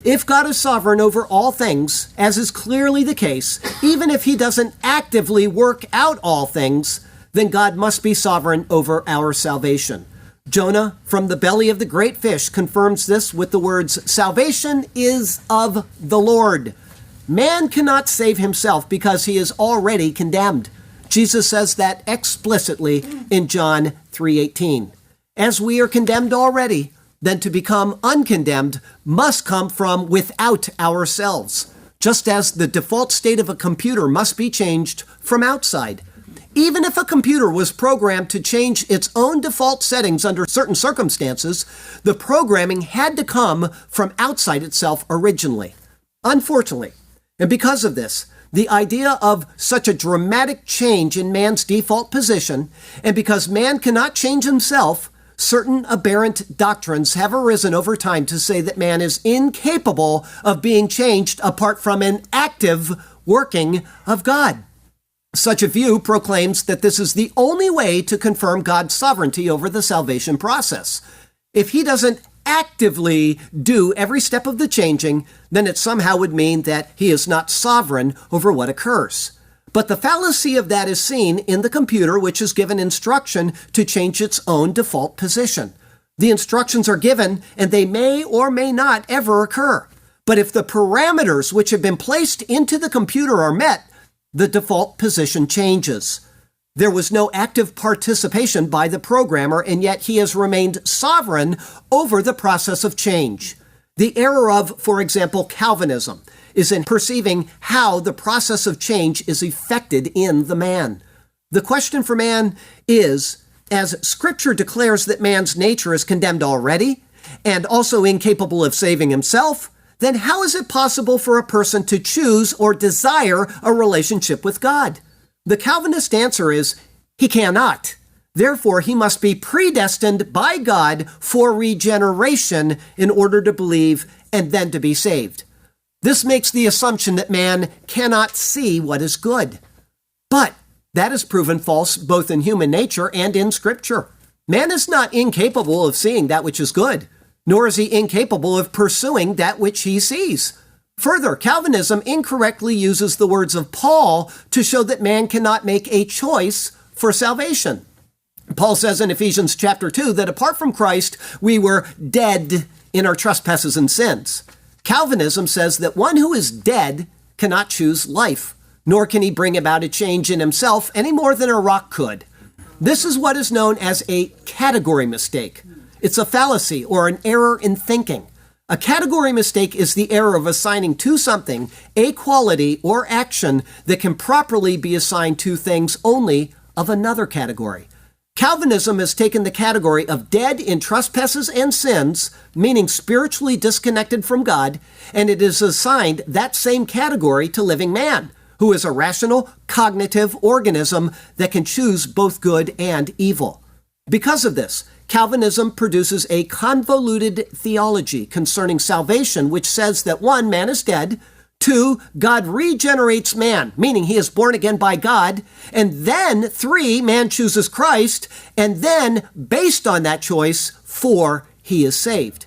If God is sovereign over all things, as is clearly the case, even if he doesn't actively work out all things, then God must be sovereign over our salvation. Jonah, from the belly of the great fish, confirms this with the words, "Salvation is of the Lord." Man cannot save himself because he is already condemned. Jesus says that explicitly in John 3:18. As we are condemned already, then to become uncondemned must come from without ourselves, just as the default state of a computer must be changed from outside. Even if a computer was programmed to change its own default settings under certain circumstances, the programming had to come from outside itself originally. Unfortunately, and because of this, the idea of such a dramatic change in man's default position, and because man cannot change himself, certain aberrant doctrines have arisen over time to say that man is incapable of being changed apart from an active working of God. Such a view proclaims that this is the only way to confirm God's sovereignty over the salvation process. If he doesn't actively do every step of the changing, then it somehow would mean that he is not sovereign over what occurs. But the fallacy of that is seen in the computer, which is given instruction to change its own default position. The instructions are given, and they may or may not ever occur. But if the parameters which have been placed into the computer are met, the default position changes. There was no active participation by the programmer, and yet he has remained sovereign over the process of change. The error of, for example, Calvinism is in perceiving how the process of change is effected in the man. The question for man is, as Scripture declares that man's nature is condemned already and also incapable of saving himself, then how is it possible for a person to choose or desire a relationship with God? The Calvinist answer is, he cannot. Therefore, he must be predestined by God for regeneration in order to believe and then to be saved. This makes the assumption that man cannot see what is good. But that is proven false both in human nature and in Scripture. Man is not incapable of seeing that which is good, nor is he incapable of pursuing that which he sees. Further, Calvinism incorrectly uses the words of Paul to show that man cannot make a choice for salvation. Paul says in Ephesians chapter 2 that apart from Christ, we were dead in our trespasses and sins. Calvinism says that one who is dead cannot choose life, nor can he bring about a change in himself any more than a rock could. This is what is known as a category mistake. It's a fallacy or an error in thinking. A category mistake is the error of assigning to something a quality or action that can properly be assigned to things only of another category. Calvinism has taken the category of dead in trespasses and sins, meaning spiritually disconnected from God, and it is assigned that same category to living man, who is a rational, cognitive organism that can choose both good and evil. Because of this, Calvinism produces a convoluted theology concerning salvation, which says that 1, man is dead, 2, God regenerates man, meaning he is born again by God, and then 3, man chooses Christ, and then, based on that choice, 4, he is saved.